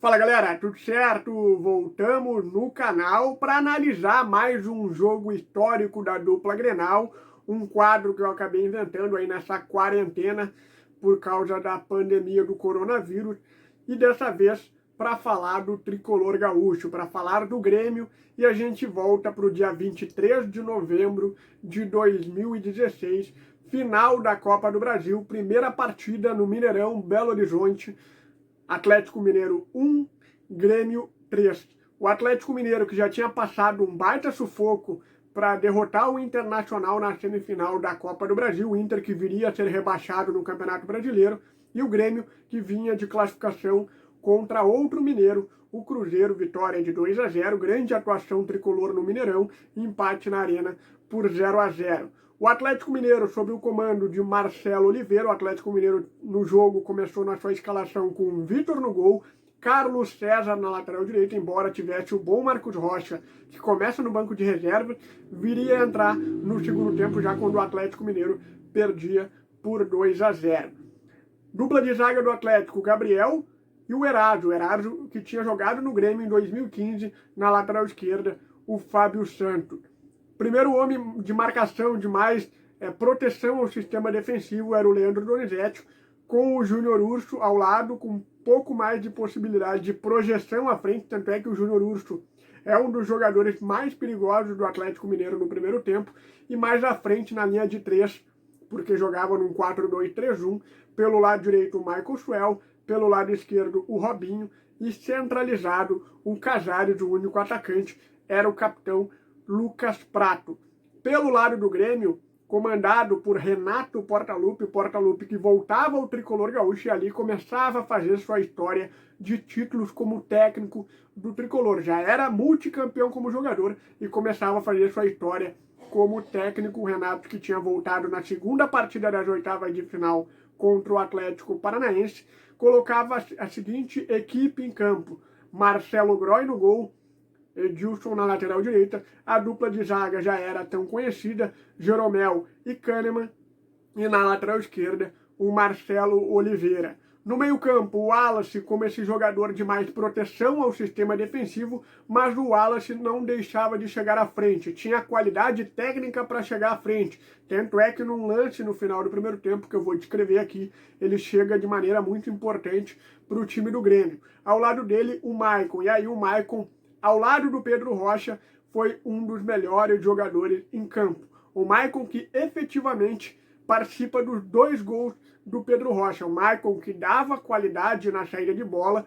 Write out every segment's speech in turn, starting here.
Fala galera, tudo certo? Voltamos no canal para analisar mais um jogo histórico da dupla Grenal, um quadro que eu acabei inventando aí nessa quarentena por causa da pandemia do coronavírus, e dessa vez para falar do tricolor gaúcho, para falar do Grêmio, e a gente volta para o dia 23 de novembro de 2016, final da Copa do Brasil, primeira partida no Mineirão, Belo Horizonte. Atlético Mineiro 1, Grêmio 3. O Atlético Mineiro, que já tinha passado um baita sufoco para derrotar o Internacional na semifinal da Copa do Brasil, o Inter que viria a ser rebaixado no Campeonato Brasileiro, e o Grêmio que vinha de classificação contra outro mineiro, o Cruzeiro, vitória de 2-0, grande atuação tricolor no Mineirão, empate na Arena por 0-0. O Atlético Mineiro, sob o comando de Marcelo Oliveira, o Atlético Mineiro no jogo começou na sua escalação com Vitor no gol, Carlos César na lateral direita, embora tivesse o bom Marcos Rocha, que começa no banco de reserva, viria a entrar no segundo tempo já quando o Atlético Mineiro perdia por 2-0. Dupla de zaga do Atlético, Gabriel e o Eraso que tinha jogado no Grêmio em 2015, na lateral esquerda, o Fábio Santos. Primeiro homem de marcação, de mais proteção ao sistema defensivo, era o Leandro Donizete, com o Júnior Urso ao lado, com um pouco mais de possibilidade de projeção à frente, tanto é que o Júnior Urso é um dos jogadores mais perigosos do Atlético Mineiro no primeiro tempo, e mais à frente na linha de 3, porque jogava num 4-2-3-1, pelo lado direito o Michael Schwell, pelo lado esquerdo o Robinho, e centralizado o Casares, o único atacante, era o capitão Lucas Prato. Pelo lado do Grêmio, comandado por Renato Portaluppi que voltava ao tricolor gaúcho e ali começava a fazer sua história de títulos como técnico do tricolor. Já era multicampeão como jogador e começava a fazer sua história como técnico. O Renato, que tinha voltado na segunda partida das oitavas de final contra o Atlético Paranaense, colocava a seguinte equipe em campo: Marcelo Groy no gol, Edilson na lateral direita, a dupla de zaga já era tão conhecida, Jeromel e Kahneman, e na lateral esquerda, o Marcelo Oliveira. No meio-campo, o Wallace como esse jogador de mais proteção ao sistema defensivo, mas o Wallace não deixava de chegar à frente, tinha qualidade técnica para chegar à frente. Tanto é que num lance no final do primeiro tempo, que eu vou descrever aqui, ele chega de maneira muito importante para o time do Grêmio. Ao lado dele, o Maicon, e aí o Maicon, ao lado do Pedro Rocha, foi um dos melhores jogadores em campo. O Maicon que efetivamente participa dos 2 gols do Pedro Rocha. O Maicon que dava qualidade na saída de bola,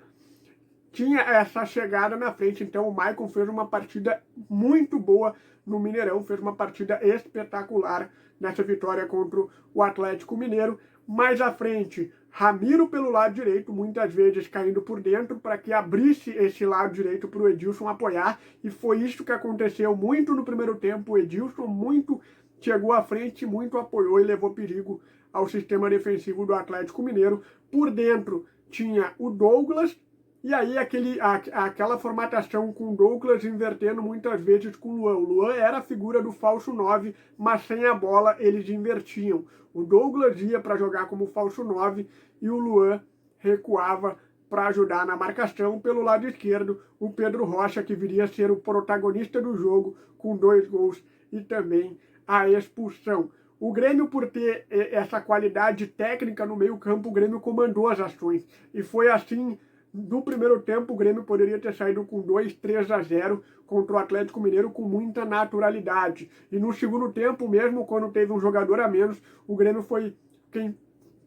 tinha essa chegada na frente. Então o Maicon fez uma partida muito boa no Mineirão, fez uma partida espetacular nessa vitória contra o Atlético Mineiro. Mais à frente, Ramiro pelo lado direito, muitas vezes caindo por dentro para que abrisse esse lado direito para o Edilson apoiar, e foi isso que aconteceu muito no primeiro tempo. O Edilson muito chegou à frente, muito apoiou e levou perigo ao sistema defensivo do Atlético Mineiro. Por dentro tinha o Douglas, e aí aquela formatação com o Douglas invertendo muitas vezes com o Luan. O Luan era a figura do falso 9, mas sem a bola eles invertiam. O Douglas ia para jogar como falso 9 e o Luan recuava para ajudar na marcação. Pelo lado esquerdo, o Pedro Rocha, que viria a ser o protagonista do jogo, com 2 gols e também a expulsão. O Grêmio, por ter essa qualidade técnica no meio-campo, o Grêmio comandou as ações. E foi assim, no primeiro tempo, o Grêmio poderia ter saído com 2-3-0 contra o Atlético Mineiro com muita naturalidade. E no segundo tempo, mesmo quando teve um jogador a menos, o Grêmio foi quem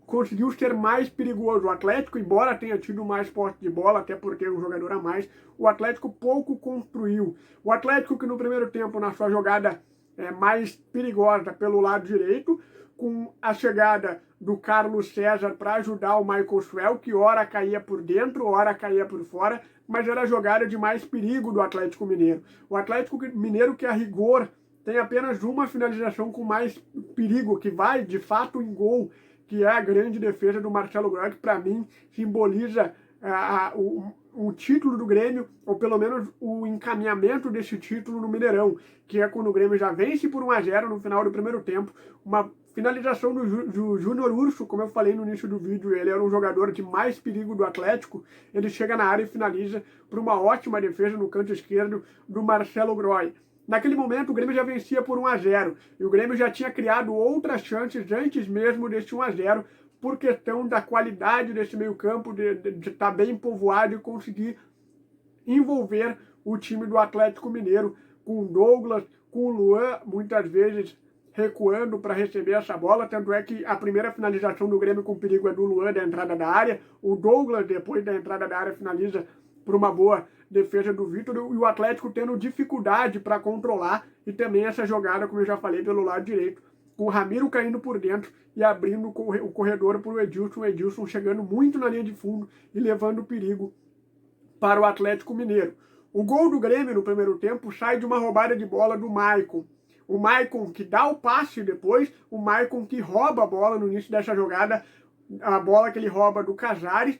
conseguiu ser mais perigoso. O Atlético, embora tenha tido mais posse de bola, até por ter um jogador a mais, o Atlético pouco construiu. O Atlético, que no primeiro tempo, na sua jogada mais perigosa pelo lado direito, com a chegada do Carlos César para ajudar o Michael Schwell, que ora caía por dentro, ora caía por fora, mas era a jogada de mais perigo do Atlético Mineiro. O Atlético Mineiro, que a rigor tem apenas uma finalização com mais perigo, que vai de fato em gol, que é a grande defesa do Marcelo Groy, que para mim simboliza o título do Grêmio, ou pelo menos o encaminhamento desse título no Mineirão, que é quando o Grêmio já vence por 1-0 no final do primeiro tempo, uma Finalização do Júnior Urso, como eu falei no início do vídeo, ele era um jogador de mais perigo do Atlético. Ele chega na área e finaliza para uma ótima defesa no canto esquerdo do Marcelo Groy. Naquele momento, o Grêmio já vencia por 1-0 e o Grêmio já tinha criado outras chances antes mesmo desse 1-0 por questão da qualidade desse meio-campo, de estar bem povoado e conseguir envolver o time do Atlético Mineiro com o Douglas, com o Luan, muitas vezes recuando para receber essa bola, tanto é que a primeira finalização do Grêmio com perigo é do Luan, da entrada da área, o Douglas, depois da entrada da área, finaliza por uma boa defesa do Vitor, e o Atlético tendo dificuldade para controlar, e também essa jogada, como eu já falei, pelo lado direito, com o Ramiro caindo por dentro e abrindo o corredor para o Edilson chegando muito na linha de fundo e levando perigo para o Atlético Mineiro. O gol do Grêmio no primeiro tempo sai de uma roubada de bola do Maicon. O Maicon que dá o passe depois, o Maicon que rouba a bola no início dessa jogada, a bola que ele rouba do Casares.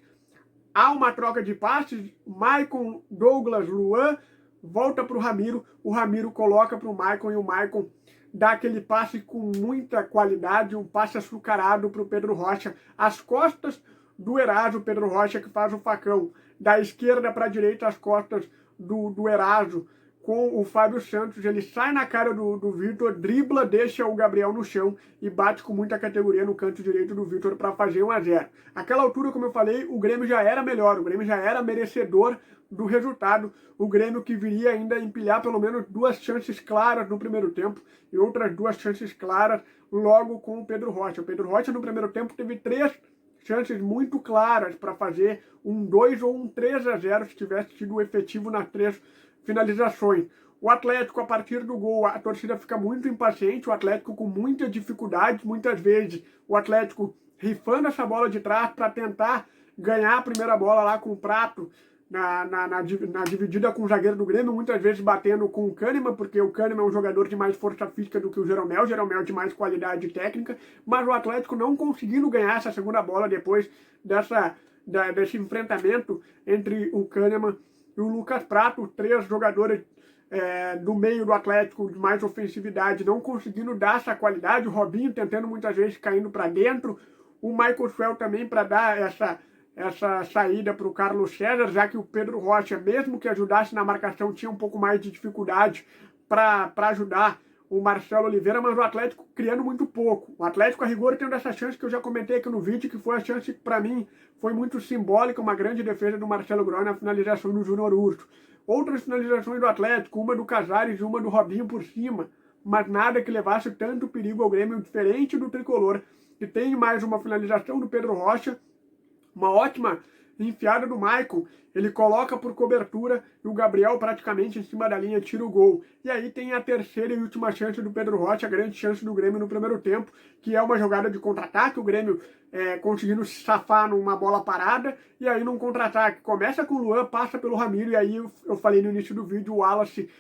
Há uma troca de passes, Maicon, Douglas, Luan, volta para o Ramiro coloca para o Maicon e o Maicon dá aquele passe com muita qualidade, um passe açucarado para o Pedro Rocha, às costas do Eraso, o Pedro Rocha que faz o facão, da esquerda para a direita, às costas do Eraso, com o Fábio Santos, ele sai na cara do Vitor, dribla, deixa o Gabriel no chão e bate com muita categoria no canto direito do Vitor para fazer 1-0. Aquela altura, como eu falei, o Grêmio já era melhor, o Grêmio já era merecedor do resultado, o Grêmio que viria ainda a empilhar pelo menos 2 chances claras no primeiro tempo e outras 2 chances claras logo com o Pedro Rocha. O Pedro Rocha no primeiro tempo teve 3 chances muito claras para fazer um 2 ou um 3-0 se tivesse sido efetivo nas 3 finalizações. O Atlético, a partir do gol, a torcida fica muito impaciente, o Atlético com muita dificuldade, muitas vezes o Atlético rifando essa bola de trás para tentar ganhar a primeira bola lá com o Prato, na dividida com o zagueiro do Grêmio, muitas vezes batendo com o Kahneman, porque o Kahneman é um jogador de mais força física do que o Jeromel de mais qualidade técnica, mas o Atlético não conseguindo ganhar essa segunda bola depois desse enfrentamento entre o Kahneman e o Lucas Prato, 3 jogadores do meio do Atlético de mais ofensividade, não conseguindo dar essa qualidade, o Robinho tentando muitas vezes caindo para dentro, o Michael Schwell também para dar essa saída para o Carlos César, já que o Pedro Rocha, mesmo que ajudasse na marcação, tinha um pouco mais de dificuldade para ajudar o Marcelo Oliveira, mas o Atlético criando muito pouco. O Atlético, a rigor, tendo essa chance que eu já comentei aqui no vídeo, que foi a chance que, para mim, foi muito simbólica, uma grande defesa do Marcelo Groy na finalização do Júnior Urso. Outras finalizações do Atlético, uma do Casares e uma do Robinho por cima, mas nada que levasse tanto perigo ao Grêmio, diferente do Tricolor, que tem mais uma finalização do Pedro Rocha, uma ótima enfiada do Maicon, ele coloca por cobertura e o Gabriel praticamente em cima da linha tira o gol. E aí tem a terceira e última chance do Pedro Rocha, a grande chance do Grêmio no primeiro tempo, que é uma jogada de contra-ataque, o Grêmio conseguindo se safar numa bola parada, e aí num contra-ataque começa com o Luan, passa pelo Ramiro, e aí eu falei no início do vídeo, o Wallace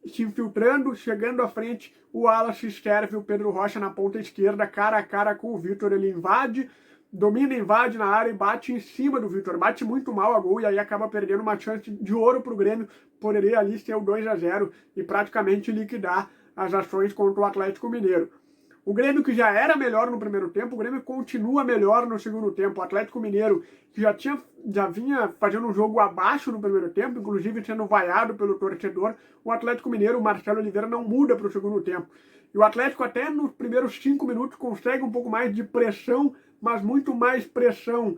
se infiltrando, chegando à frente, o Wallace serve o Pedro Rocha na ponta esquerda, cara a cara com o Vitor, ele invade, domina, invade na área e bate em cima do Vitor. Bate muito mal a gol e aí acaba perdendo uma chance de ouro para o Grêmio. Poderia ali ser o 2-0 e praticamente liquidar as ações contra o Atlético Mineiro. O Grêmio, que já era melhor no primeiro tempo, o Grêmio continua melhor no segundo tempo. O Atlético Mineiro, que já vinha fazendo um jogo abaixo no primeiro tempo, inclusive sendo vaiado pelo torcedor, o Atlético Mineiro, o Marcelo Oliveira, não muda para o segundo tempo. E o Atlético até nos primeiros 5 minutos consegue um pouco mais de pressão, mas muito mais pressão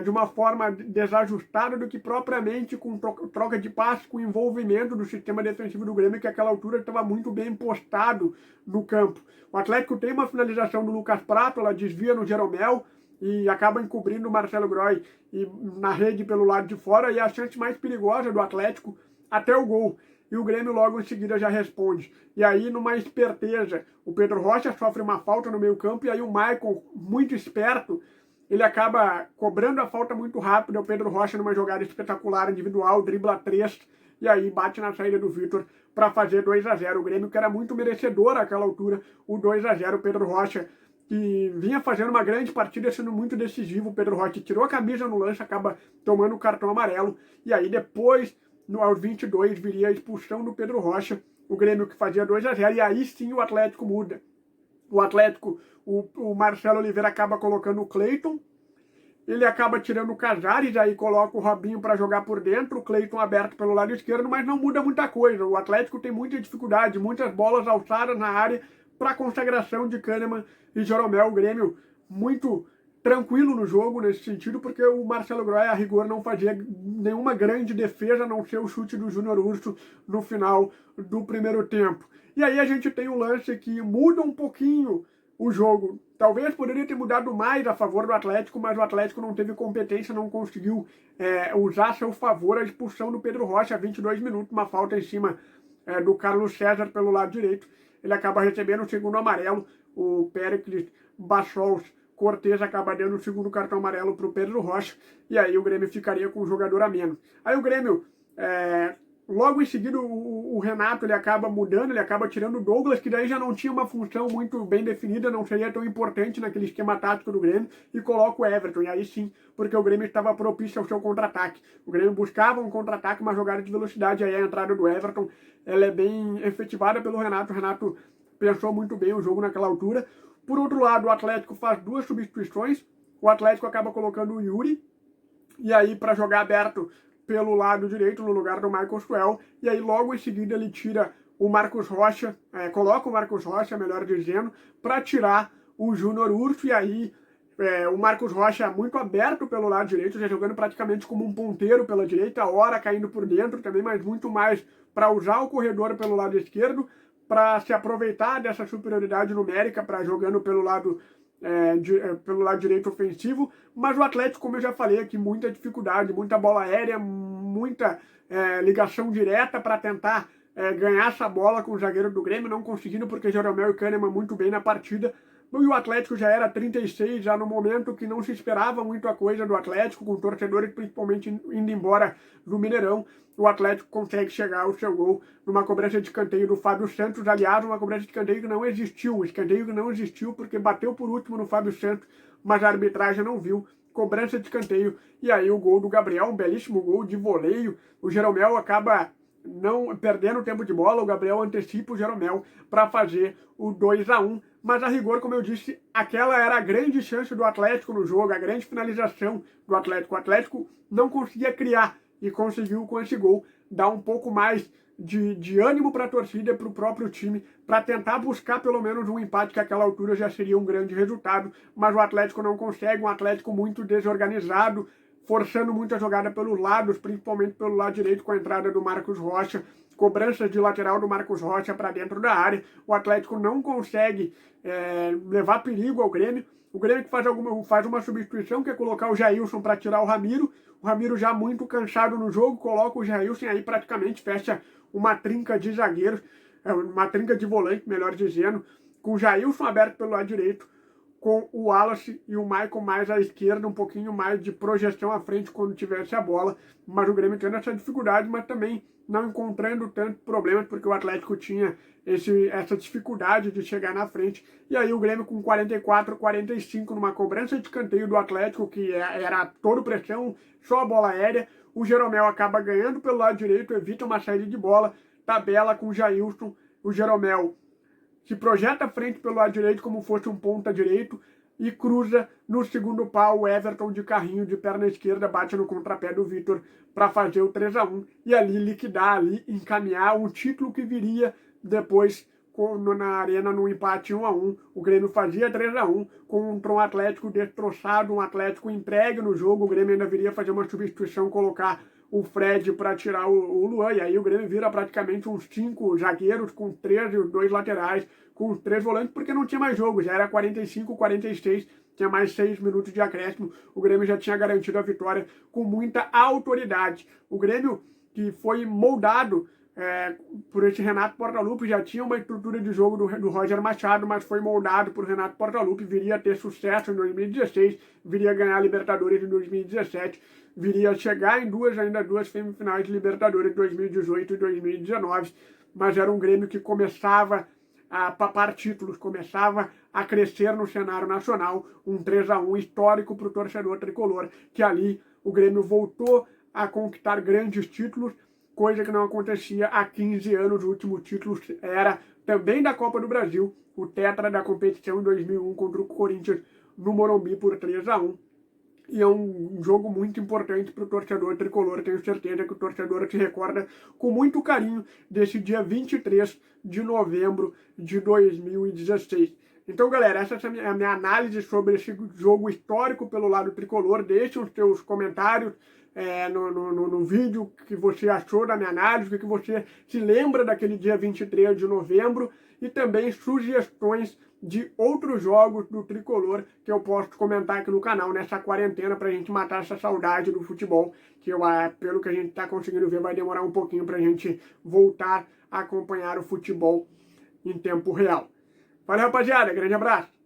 de uma forma desajustada do que propriamente com troca de passe, com envolvimento do sistema defensivo do Grêmio, que àquela altura estava muito bem postado no campo. O Atlético tem uma finalização do Lucas Prato, ela desvia no Jeromel e acaba encobrindo o Marcelo Groy na rede pelo lado de fora, e a chance mais perigosa do Atlético até o gol. E o Grêmio logo em seguida já responde. E aí, numa esperteza, o Pedro Rocha sofre uma falta no meio campo, e aí o Maicon, muito esperto, ele acaba cobrando a falta muito rápido. O Pedro Rocha, numa jogada espetacular individual, dribla 3, e aí bate na saída do Vitor para fazer 2-0. O Grêmio, que era muito merecedor àquela altura, o 2-0. O Pedro Rocha, que vinha fazendo uma grande partida, sendo muito decisivo. O Pedro Rocha tirou a camisa no lance, acaba tomando o cartão amarelo, e aí depois, aos 22, viria a expulsão do Pedro Rocha, o Grêmio que fazia 2-0, e aí sim o Atlético muda. O Atlético, o Marcelo Oliveira acaba colocando o Cleiton, ele acaba tirando o Casares, aí coloca o Robinho para jogar por dentro, o Cleiton aberto pelo lado esquerdo, mas não muda muita coisa. O Atlético tem muita dificuldade, muitas bolas alçadas na área para consagração de Kahneman e Jeromel. O Grêmio muito tranquilo no jogo nesse sentido, porque o Marcelo Groy, a rigor, não fazia nenhuma grande defesa, a não ser o chute do Júnior Urso no final do primeiro tempo. E aí a gente tem um lance que muda um pouquinho o jogo. Talvez poderia ter mudado mais a favor do Atlético, mas o Atlético não teve competência, não conseguiu usar a seu favor a expulsão do Pedro Rocha, 22 minutos, uma falta em cima do Carlos César pelo lado direito. Ele acaba recebendo o segundo amarelo, o Péricles Bachols Cortez acaba dando o segundo cartão amarelo para o Pedro Rocha, e aí o Grêmio ficaria com um jogador a menos. Aí o Grêmio, logo em seguida, o Renato ele acaba mudando, ele acaba tirando o Douglas, que daí já não tinha uma função muito bem definida, não seria tão importante naquele esquema tático do Grêmio, e coloca o Everton, e aí sim, porque o Grêmio estava propício ao seu contra-ataque. O Grêmio buscava um contra-ataque, uma jogada de velocidade, aí a entrada do Everton, ela é bem efetivada pelo Renato. O Renato pensou muito bem o jogo naquela altura. Por outro lado, o Atlético faz duas substituições, o Atlético acaba colocando o Yuri, e aí para jogar aberto pelo lado direito, no lugar do Michael Suel, e aí logo em seguida ele tira o Marcos Rocha, coloca o Marcos Rocha, melhor dizendo, para tirar o Júnior Urso, e aí o Marcos Rocha muito aberto pelo lado direito, já jogando praticamente como um ponteiro pela direita, a hora caindo por dentro também, mas muito mais para usar o corredor pelo lado esquerdo, para se aproveitar dessa superioridade numérica, para jogando pelo lado direito ofensivo, mas o Atlético, como eu já falei aqui, muita dificuldade, muita bola aérea, muita ligação direta para tentar ganhar essa bola com o zagueiro do Grêmio, não conseguindo, porque Jeromel e Kahneman muito bem na partida. E o Atlético já era 36, já no momento que não se esperava muito a coisa do Atlético, com torcedores principalmente indo embora do Mineirão. O Atlético consegue chegar ao seu gol numa cobrança de escanteio do Fábio Santos. Aliás, uma cobrança de escanteio que não existiu. Um escanteio que não existiu porque bateu por último no Fábio Santos, mas a arbitragem não viu. Cobrança de escanteio. E aí o gol do Gabriel, um belíssimo gol de voleio. O Jeromel acaba não perdendo tempo de bola, o Gabriel antecipa o Jeromel para fazer o 2-1, mas a rigor, como eu disse, aquela era a grande chance do Atlético no jogo, a grande finalização do Atlético. O Atlético não conseguia criar e conseguiu com esse gol dar um pouco mais de ânimo para a torcida e para o próprio time, para tentar buscar pelo menos um empate, que àquela altura já seria um grande resultado, mas o Atlético não consegue, um Atlético muito desorganizado, forçando muito a jogada pelos lados, principalmente pelo lado direito, com a entrada do Marcos Rocha, cobranças de lateral do Marcos Rocha para dentro da área. O Atlético não consegue levar perigo ao Grêmio. O Grêmio que faz uma substituição, que é colocar o Jailson para tirar o Ramiro. O Ramiro já muito cansado no jogo, coloca o Jailson, aí praticamente fecha uma trinca de zagueiros, uma trinca de volante, melhor dizendo, com o Jailson aberto pelo lado direito, com o Wallace e o Michael mais à esquerda, um pouquinho mais de projeção à frente quando tivesse a bola, mas o Grêmio tendo essa dificuldade, mas também não encontrando tanto problemas, porque o Atlético tinha essa dificuldade de chegar na frente, e aí o Grêmio com 44-45 numa cobrança de escanteio do Atlético, que era todo pressão, só a bola aérea, o Jeromel acaba ganhando pelo lado direito, evita uma saída de bola, tabela com o Jailson, o Jeromel se projeta à frente pelo lado direito como fosse um ponta direito e cruza no segundo pau. O Everton de carrinho de perna esquerda bate no contrapé do Vitor para fazer o 3-1 e ali liquidar, ali encaminhar um título que viria depois na Arena no empate 1-1. O Grêmio fazia 3-1 contra um Atlético destroçado, um Atlético entregue no jogo. O Grêmio ainda viria fazer uma substituição, colocar o Fred para tirar o Luan, e aí o Grêmio vira praticamente uns 5 zagueiros com 3 e os 2 laterais, com os 3 volantes, porque não tinha mais jogo, já era 45, 46, tinha mais 6 minutos de acréscimo, o Grêmio já tinha garantido a vitória com muita autoridade. O Grêmio, que foi moldado por esse Renato Portaluppi, já tinha uma estrutura de jogo do Roger Machado, mas foi moldado por Renato Portaluppi, viria a ter sucesso em 2016, viria a ganhar a Libertadores em 2017, viria a chegar em duas semifinais de Libertadores, 2018 e 2019, mas era um Grêmio que começava a papar títulos, começava a crescer no cenário nacional, um 3-1 histórico para o torcedor tricolor, que ali o Grêmio voltou a conquistar grandes títulos, coisa que não acontecia há 15 anos. O último título era também da Copa do Brasil, o tetra da competição em 2001 contra o Corinthians no Morumbi por 3-1. E é um jogo muito importante para o torcedor tricolor. Tenho certeza que o torcedor se recorda com muito carinho desse dia 23 de novembro de 2016. Então, galera, essa é a minha análise sobre esse jogo histórico pelo lado tricolor. Deixe os seus comentários no vídeo o que você achou da minha análise, o que você se lembra daquele dia 23 de novembro e também sugestões de outros jogos do tricolor que eu posso comentar aqui no canal nessa quarentena pra gente matar essa saudade do futebol, que pelo que a gente tá conseguindo ver vai demorar um pouquinho pra gente voltar a acompanhar o futebol em tempo real. Valeu, rapaziada, grande abraço!